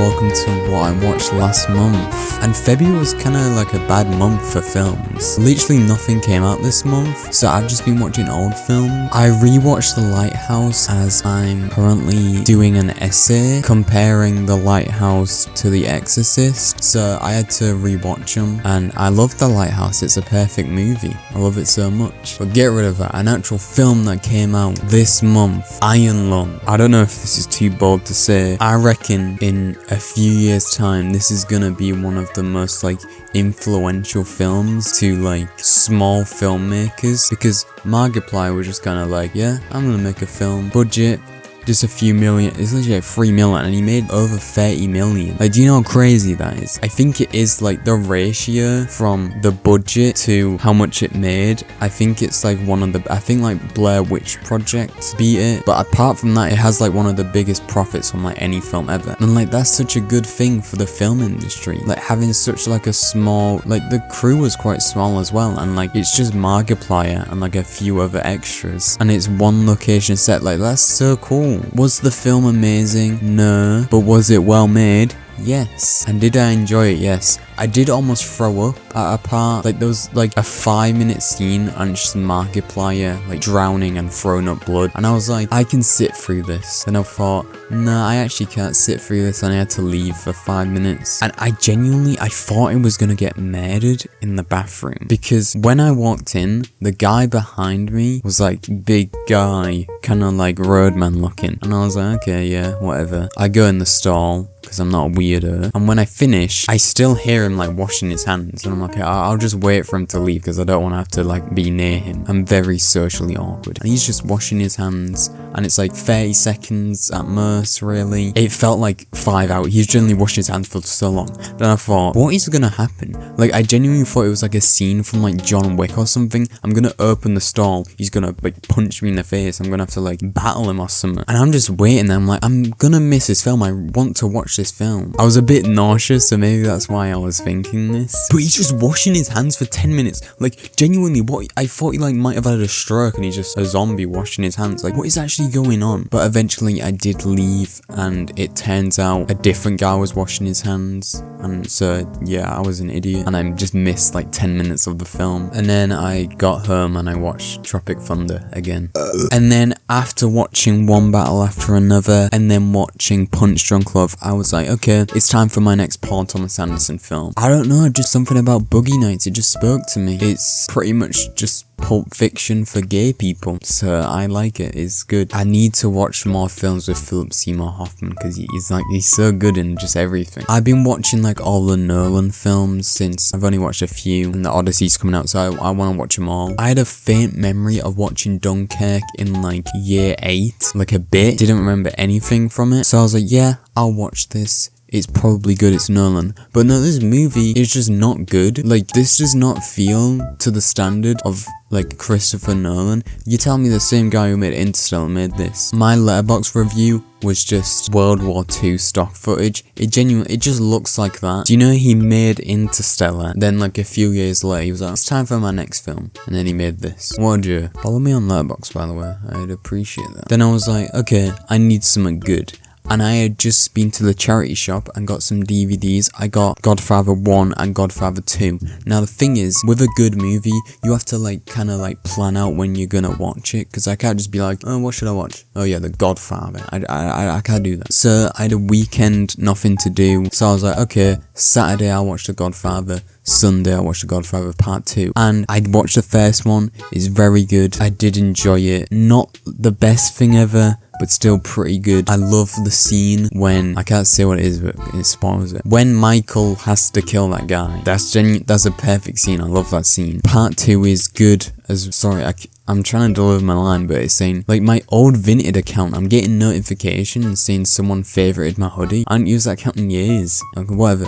welcome to what I watched last month. And February was kind of like a bad month for films. Literally nothing came out this month, so I've just been watching old films. I rewatched The Lighthouse as I'm currently doing an essay comparing The Lighthouse to The Exorcist, so I had to rewatch them, and I love The Lighthouse. It's a perfect movie. I love it so much. But get rid of that. An actual film that came out this month, Iron Lung. I don't know if this is too bold to say. I reckon in a few years time this is gonna be one of the most like influential films to like small filmmakers, because Markiplier was just kind of like, yeah, I'm gonna make a film, budget just a few million. It's literally like 3 million, and he made over 30 million. Like, do you know how crazy that is? I think it is like the ratio from the budget to how much it made. I think it's like one of the, I think like Blair Witch Project beat it, but apart from that, it has like one of the biggest profits from like any film ever. And like, that's such a good thing for the film industry, like having such like a small, like the crew was quite small as well, and like it's just Markiplier and like a few other extras, and it's one location set. Like, that's so cool. Was the film amazing? No. But was it well made? Yes. And did I enjoy it? Yes. I did almost throw up at a part. Like, there was like a 5-minute scene and just Markiplier like drowning and throwing up blood, and I was like, I can sit through this. And I thought, no, I actually can't sit through this, and I had to leave for 5 minutes. And I thought I was gonna get murdered in the bathroom, because when I walked in, the guy behind me was like big guy, kind of like roadman looking, and I was like, okay, yeah, whatever. I go in the stall because I'm not a weirdo, and when I finish, I still hear him like washing his hands, and I'm like, I'll just wait for him to leave because I don't want to have to like be near him. I'm very socially awkward, and he's just washing his hands, and it's like 30 seconds at most, really. It felt like 5 hours. He's generally washing his hands for so long. Then I thought, what is gonna happen? Like, I genuinely thought it was like a scene from like John Wick or something. I'm gonna open the stall, he's gonna like punch me in the face, I'm gonna have to like battle him or something, and I'm just waiting there. I'm like, I'm gonna miss this film. I want to watch this film. I was a bit nauseous, so maybe that's why I was thinking this. But he's just washing his hands for 10 minutes. Like, genuinely, what I thought he like might have had a stroke and he's just a zombie washing his hands. Like, what is actually going on? But eventually I did leave, and it turns out a different guy was washing his hands, and so yeah, I was an idiot, and I just missed like 10 minutes of the film. And then I got home and I watched Tropic Thunder again. And then after watching one battle after another, and then watching Punch Drunk Love, I was like, okay, it's time for my next Paul Thomas Anderson film. I don't know, just something about Boogie Nights, it just spoke to me. It's pretty much just Pulp Fiction for gay people, so I like it. It's good. I need to watch more films with Philip Seymour Hoffman, because he's so good in just everything. I've been watching like all the Nolan films since I've only watched a few, and the Odyssey's coming out, so I want to watch them all. I had a faint memory of watching Dunkirk in like year 8, like a bit. Didn't remember anything from it, so I was like, yeah, I'll watch this. It's probably good, it's Nolan. But no, this movie is just not good. Like, this does not feel to the standard of like Christopher Nolan. You tell me the same guy who made Interstellar made this. My Letterboxd review was just World War II stock footage. It just looks like that. Do you know he made Interstellar? Then like a few years later, he was like, it's time for my next film. And then he made this. What a joke. Follow me on Letterboxd, by the way. I'd appreciate that. Then I was like, okay, I need something good. And I had just been to the charity shop and got some DVDs. I got Godfather 1 and Godfather 2. Now the thing is, with a good movie, you have to like kind of like plan out when you're gonna watch it, because I can't just be like, oh, what should I watch? Oh yeah, The Godfather. I can't do that. So I had a weekend, nothing to do. So I was like, okay, Saturday I'll watch The Godfather. Sunday I watched The Godfather Part 2, and I watched the first one. It's very good. I did enjoy it. Not the best thing ever, but still pretty good. I love the scene when, I can't say what it is, but it spoils it. When Michael has to kill that guy. That's a perfect scene. I love that scene. Part 2 is good as, sorry, I'm trying to deliver my line, but it's saying, like, my old Vinted account, I'm getting notifications saying someone favorited my hoodie. I haven't used that account in years. Like, whatever.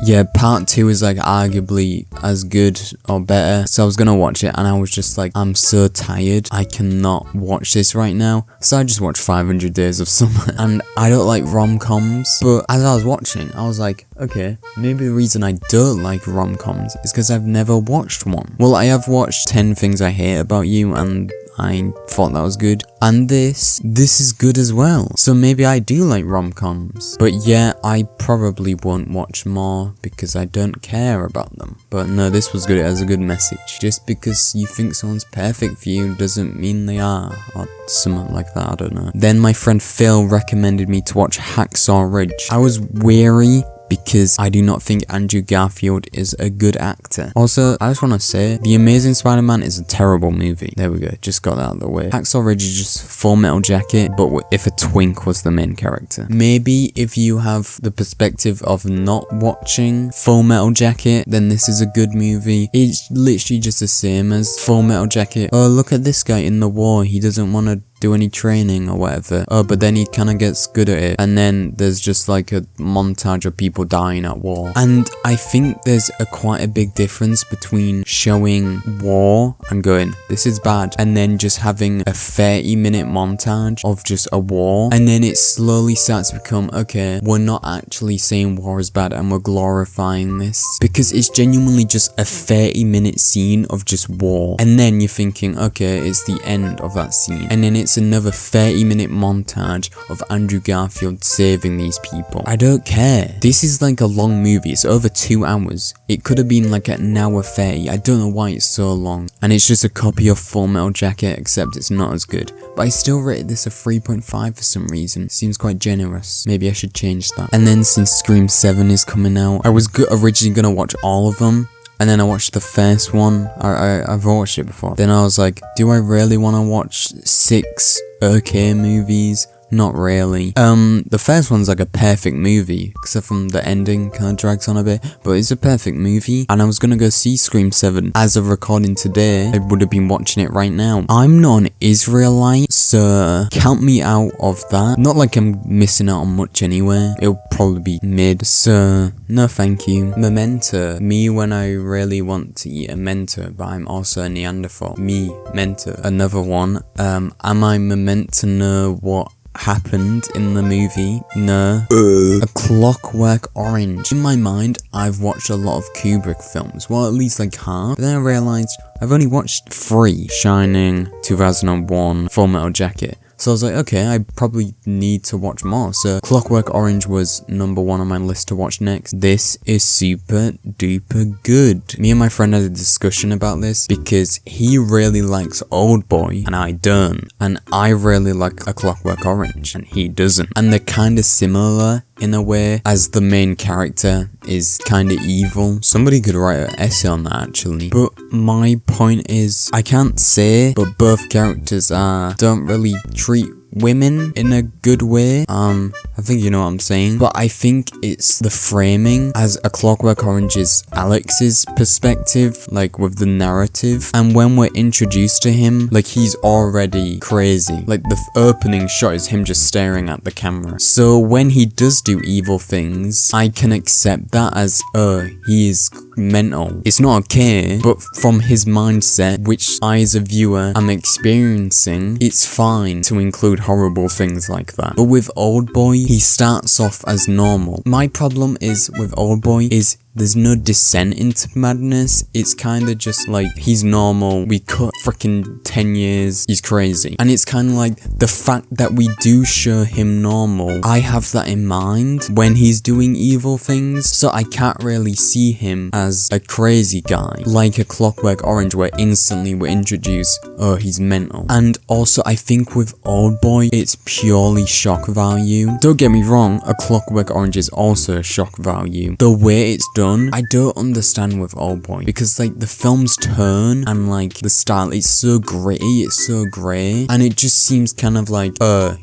Yeah, Part 2 is, like, arguably as good or better. So I was gonna watch it, and I was just like, I'm so tired. I cannot watch this right now. So I just watched 500 Days of Summer. And I don't like rom-coms, but as I was watching, I was like, okay, maybe the reason I don't like rom-coms is because I've never watched one. Well, I have watched 10 Things I Hate About You, and I thought that was good. And this is good as well. So maybe I do like rom-coms. But yeah, I probably won't watch more because I don't care about them. But no, this was good. It has a good message. Just because you think someone's perfect for you doesn't mean they are, or something like that, I don't know. Then my friend Phil recommended me to watch Hacksaw Ridge. I was weary because I do not think Andrew Garfield is a good actor. Also, I just want to say, The Amazing Spider-Man is a terrible movie. There we go, just got that out of the way. Hacksaw Ridge is just Full Metal Jacket, but if a twink was the main character. Maybe if you have the perspective of not watching Full Metal Jacket, then this is a good movie. It's literally just the same as Full Metal Jacket. Oh, look at this guy in the war, he doesn't want to do any training or whatever. Oh, but then he kind of gets good at it. And then there's just like a montage of people dying at war. And I think there's quite a big difference between showing war and going, this is bad, and then just having a 30-minute montage of just a war. And then it slowly starts to become, okay, we're not actually saying war is bad and we're glorifying this. Because it's genuinely just a 30-minute scene of just war. And then you're thinking, okay, it's the end of that scene. And then it's another 30-minute montage of Andrew Garfield saving these people. I don't care. This is like a long movie. It's over 2 hours. It could have been like an hour 30. I don't know why it's so long. And it's just a copy of Full Metal Jacket, except it's not as good. But I still rated this a 3.5 for some reason. Seems quite generous. Maybe I should change that. And then since Scream 7 is coming out, I was originally gonna watch all of them. And then I watched the first one. I've watched it before. Then I was like, do I really want to watch 6 okay movies? Not really. The first one's like a perfect movie, except from the ending kind of drags on a bit, but it's a perfect movie. And I was gonna go see Scream 7. As of recording today, I would have been watching it right now. I'm not an Israelite, so count me out of that. Not like I'm missing out on much anyway. It'll probably be mid, so no thank you. Memento. Me when I really want to eat a Mento, but I'm also a Neanderthal. Me, Mento. Another one. Am I meant to know what happened in the movie? No. A Clockwork Orange. In my mind, I've watched a lot of Kubrick films, well, at least like half. But then I realized I've only watched 3: Shining, 2001, Full Metal Jacket. So I was like, okay, I probably need to watch more. So Clockwork Orange was number 1 on my list to watch next. This is super duper good. Me and my friend had a discussion about this because he really likes Oldboy and I don't. And I really like A Clockwork Orange and he doesn't. And they're kind of similar in a way, as the main character is kind of evil. Somebody could write an essay on that actually. But my point is, I can't say, but both characters don't really treat women in a good way. I think you know what I'm saying. But I think it's the framing, as A Clockwork Orange is Alex's perspective, like with the narrative. And when we're introduced to him, like he's already crazy. Like the opening shot is him just staring at the camera. So when he does do evil things, I can accept that as, he is mental. It's not okay, but from his mindset, which I as a viewer am experiencing, it's fine to include horrible things like that. But with Oldboy, he starts off as normal. My problem is with Oldboy is there's no descent into madness. It's kind of just like, he's normal, we cut freaking 10 years, he's crazy. And it's kind of like the fact that we do show him normal, I have that in mind when he's doing evil things, so I can't really see him as a crazy guy. Like A Clockwork Orange, where instantly we're introduced, oh, he's mental. And also I think with Oldboy, it's purely shock value. Don't get me wrong, A Clockwork Orange is also shock value. The way it's done, I don't understand with Oldboy, because like the film's tone and like the style, it's so gritty, it's so grey, and it just seems kind of like,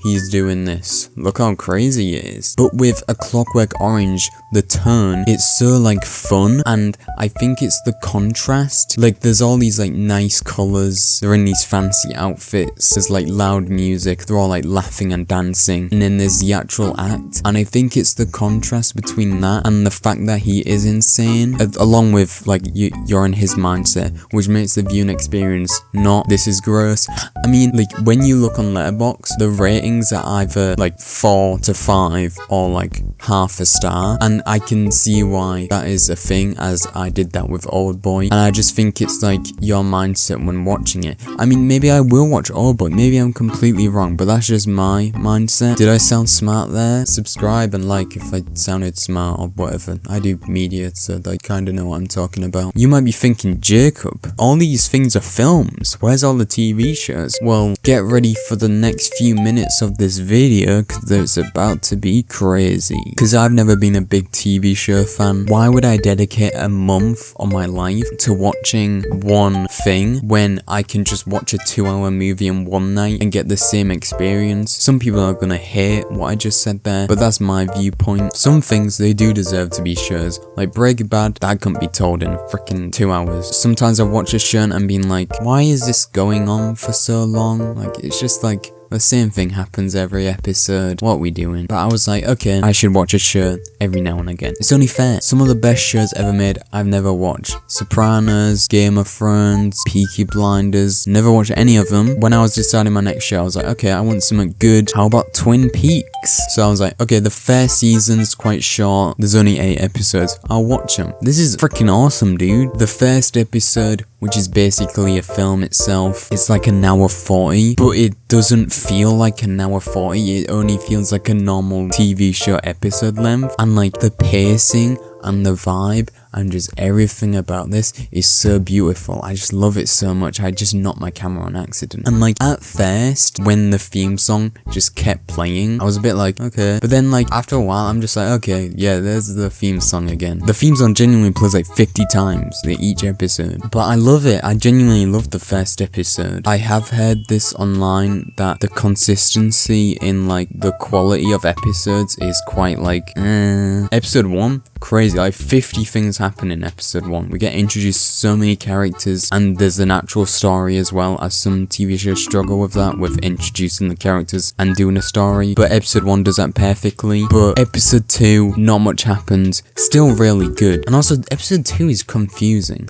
he's doing this, look how crazy it is. But with A Clockwork Orange, the tone, it's so like fun, and I think it's the contrast. Like there's all these like nice colours, they're in these fancy outfits, there's like loud music, they're all like laughing and dancing, and then there's the actual act, and I think it's the contrast between that and the fact that he is insane, along with like you're in his mindset, which makes the viewing experience not, this is gross. I mean, like when you look on Letterboxd, the ratings are either like 4 to 5 or like half a star, and I can see why that is a thing, as I did that with Oldboy, and I just think it's like your mindset when watching it. I mean, maybe I will watch Oldboy, maybe I'm completely wrong, but that's just my mindset. Did I sound smart there? Subscribe and like if I sounded smart or whatever. I do media, so I kinda know what I'm talking about. You might be thinking, Jacob, all these things are films, where's all the TV shows? Well, get ready for the next few minutes of this video, cause it's about to be crazy. Cause I've never been a big TV show fan. Why would I dedicate a month of my life to watching one thing when I can just watch a 2-hour movie in one night and get the same experience? Some people are gonna hate what I just said there, but that's my viewpoint. Some things, they do deserve to be shows. Like Breaking Bad, that couldn't be told in freaking 2 hours. Sometimes I've watched a show and been like, why is this going on for so long? Like, it's just like, the same thing happens every episode. What we doing? But I was like, okay, I should watch a show every now and again. It's only fair. Some of the best shows ever made, I've never watched. Sopranos, Game of Thrones, Peaky Blinders. Never watched any of them. When I was deciding my next show, I was like, okay, I want something good. How about Twin Peaks? So I was like, okay, the first season's quite short. There's only 8 episodes. I'll watch them. This is freaking awesome, dude. The first episode, which is basically a film itself, it's like an hour 40, but it doesn't feel like an hour 40, it only feels like a normal TV show episode length, and like the pacing and the vibe and just everything about this is so beautiful. I just love it so much. I just knocked my camera on accident. And like at first, when the theme song just kept playing, I was a bit like, okay. But then like after a while, I'm just like, okay, yeah, there's the theme song again. The theme song genuinely plays like 50 times each episode. But I love it. I genuinely love the first episode. I have heard this online that the consistency in like the quality of episodes is quite like, Episode 1, crazy. Like 50 things happen in episode 1. We get introduced to so many characters, and there's an actual story as well, as some TV shows struggle with that, with introducing the characters and doing a story. But episode 1 does that perfectly. But episode 2, not much happens. Still really good. And also episode 2 is confusing.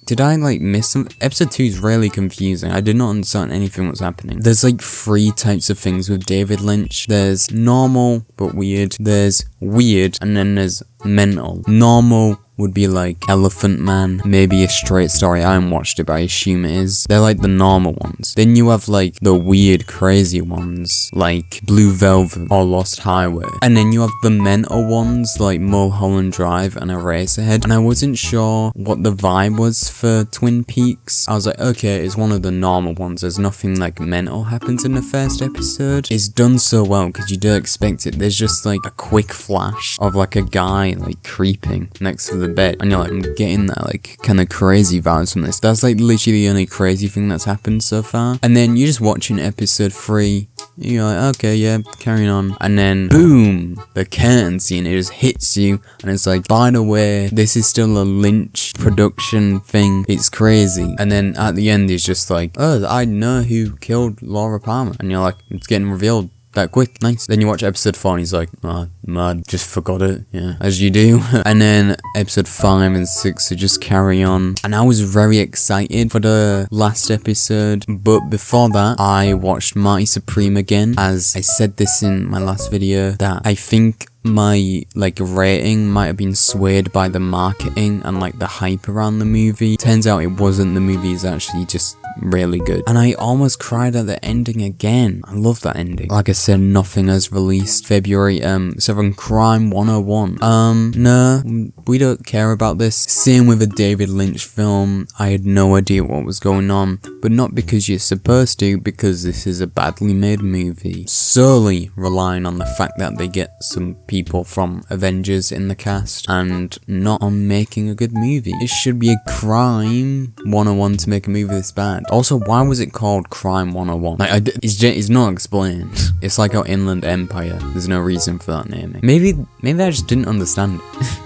Did I like miss some? Episode 2 is really confusing. I did not understand anything was happening. There's like 3 types of things with David Lynch. There's normal but weird. There's weird, and then there's mental. Normal would be like Elephant Man, maybe a straight story. I haven't watched it, but I assume it is. They're like the normal ones. Then you have like the weird, crazy ones, like Blue Velvet or Lost Highway. And then you have the mental ones, like Mulholland Drive and Eraserhead. And I wasn't sure what the vibe was for Twin Peaks. I was like, okay, it's one of the normal ones. There's nothing like mental happens in the first episode. It's done so well because you don't expect it. There's just like a quick flash of like a guy like creeping next to the bed, and you're like, I'm getting that like kind of crazy vibes from this. That's like literally the only crazy thing that's happened so far. And then you're just watching episode 3, you're like, okay, yeah, carrying on, and then boom, the curtain scene, it just hits you, and it's like, by the way, this is still a Lynch production thing. It's crazy. And then at the end, it's just like, oh, I know who killed Laura Palmer, and you're like, it's getting revealed that quick. Nice. Then you watch episode 4 and he's like, oh, mad, just forgot it. Yeah, as you do. And then episode 5 and 6 to just carry on. And I was very excited for the last episode. But before that, I watched Marty Supreme again. As I said this in my last video, that I think my like rating might have been swayed by the marketing and like the hype around the movie. Turns out it wasn't. The movie is actually just really good, and I almost cried at the ending again. I love that ending. Like I said, nothing has released February 7 Crime 101. No, we don't care about this. Same with a David Lynch film. I had no idea what was going on, but not because you're supposed to, because this is a badly made movie, solely relying on the fact that they get some people from Avengers in the cast, and not on making a good movie. It should be a crime 101 to make a movie this bad. Also, why was it called Crime 101? Like, it's not explained. It's like our Inland Empire. There's no reason for that naming. Maybe I just didn't understand it.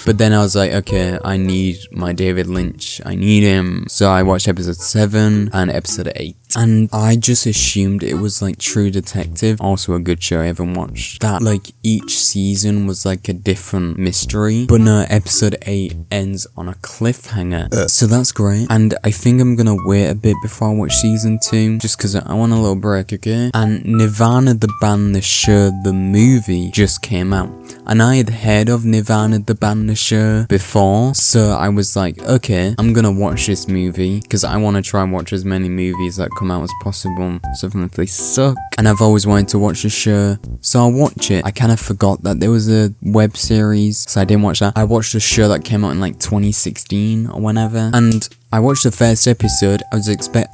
But then I was like, okay, I need my David Lynch. I need him. So I watched episode 7 and episode 8. and I just assumed it was like True Detective, also a good show I haven't watched, that like each season was like a different mystery, but no, episode 8 ends on a cliffhanger, so that's great. And I think I'm gonna wait a bit before I watch season 2, just because I want a little break, okay? And Nirvana the band, the show, the movie just came out, and I had heard of Nirvana the band, the show before, so I was like, okay, I'm gonna watch this movie because I want to try and watch as many movies that come out as possible, so if they suck, and I've always wanted to watch the show, so I'll watch it. I kind of forgot that there was a web series, so I didn't watch that. I watched a show that came out in like 2016 or whenever, and I watched the first episode. I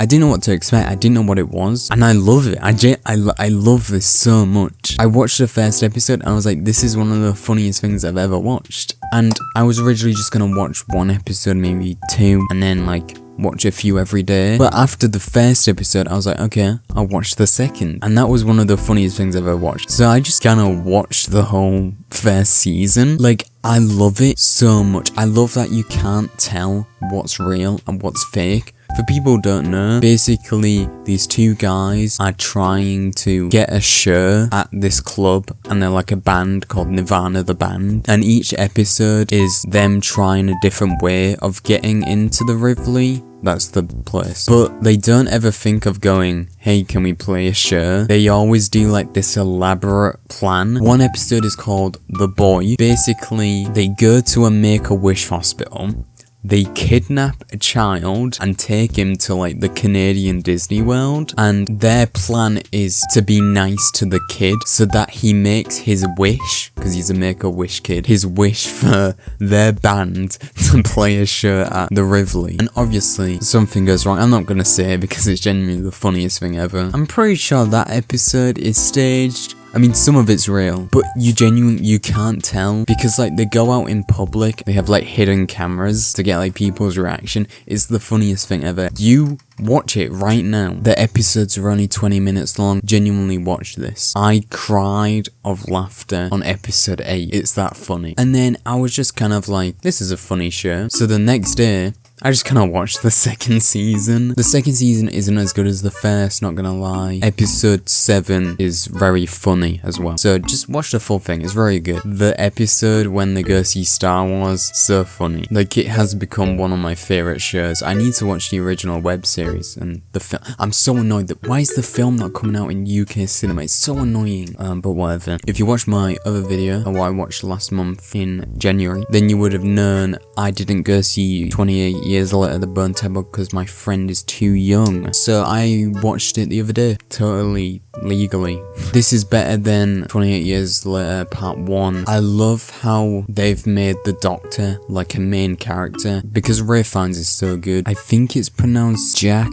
didn't know what to expect. I didn't know what it was, and I love it. I love this so much. I watched the first episode and I was like, this is one of the funniest things I've ever watched. And I was originally just gonna watch one episode, maybe 2, and then like watch a few every day. But after the first episode, I was like, okay, I'll watch the second, and that was one of the funniest things I've ever watched. So I just kind of watched the whole first season. Like, I love it so much. I love that you can't tell what's real and what's fake. For people who don't know, basically these two guys are trying to get a show at this club, and they're like a band called Nirvana the band, and each episode is them trying a different way of getting into the Rivoli. That's the place. But they don't ever think of going, hey, can we play a show? They always do like this elaborate plan. One episode is called The Boy. Basically, they go to a Make-A-Wish hospital. They kidnap a child and take him to like the Canadian Disney World, and their plan is to be nice to the kid so that he makes his wish, because he's a Make-A-Wish kid, his wish for their band to play a show at the Rivoli. And obviously something goes wrong. I'm not gonna say it because it's genuinely the funniest thing ever. I'm pretty sure that episode is staged. I mean, some of it's real, but you can't tell, because like they go out in public, they have like hidden cameras to get like people's reaction. It's the funniest thing ever. You watch it right now. The episodes are only 20 minutes long. Genuinely watch this. I cried of laughter on episode 8. It's that funny. And then I was just kind of like, this is a funny show. So the next day, I just kind of watched the second season. The second season isn't as good as the first, not gonna lie. Episode 7 is very funny as well. So just watch the full thing, it's very good. The episode when they go see Star Wars, so funny. Like, it has become one of my favorite shows. I need to watch the original web series and the film. I'm so annoyed that, why is the film not coming out in UK cinema? It's so annoying. But whatever. If you watched my other video, or what I watched last month in January, then you would have known I didn't go see 28 Years Later, The Burn Table, because my friend is too young. So I watched it the other day, totally legally. This is better than 28 Years Later Part 1. I love how they've made the Doctor like a main character, because Ray Fiennes is so good. I think it's pronounced Jack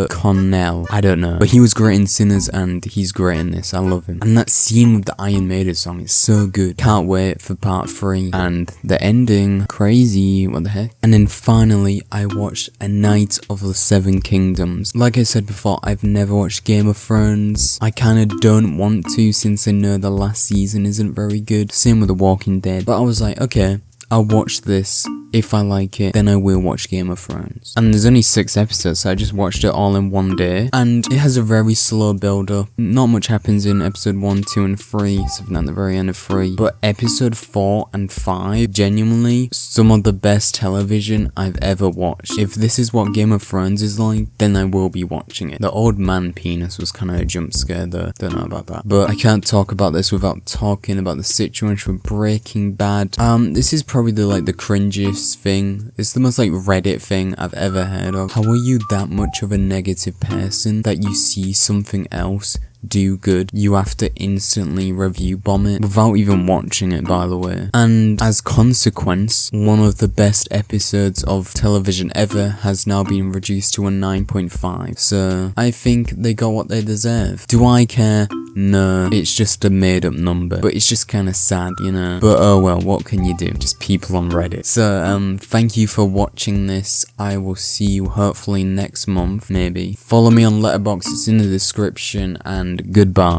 Connell. I don't know. But he was great in Sinners, and he's great in this. I love him. And that scene with the Iron Maiden song is so good. Can't wait for part 3. And the ending, crazy. What the heck? And then finally, I watched A Night of the Seven Kingdoms. Like I said before, I've never watched Game of Thrones. I kinda don't want to, since I know the last season isn't very good. Same with The Walking Dead. But I was like, okay, I'll watch this. If I like it, then I will watch Game of Thrones. And there's only 6 episodes, so I just watched it all in one day. And it has a very slow build up. Not much happens in episode 1, 2, and 3, except at the very end of 3. But episode 4 and 5, genuinely, some of the best television I've ever watched. If this is what Game of Thrones is like, then I will be watching it. The old man penis was kind of a jump scare though. Don't know about that. But I can't talk about this without talking about the situation with Breaking Bad. This is probably the cringiest thing. It's the most like Reddit thing I've ever heard of. How are you that much of a negative person that you see something else do good, you have to instantly review bomb it without even watching it, by the way? And as consequence, one of the best episodes of television ever has now been reduced to a 9.5. So I think they got what they deserve. Do I care? No, it's just a made up number, but it's just kind of sad, you know. But oh well, what can you do? Just people on Reddit. So thank you for watching this. I will see you hopefully next month, maybe. Follow me on Letterboxd, it's in the description, and goodbye.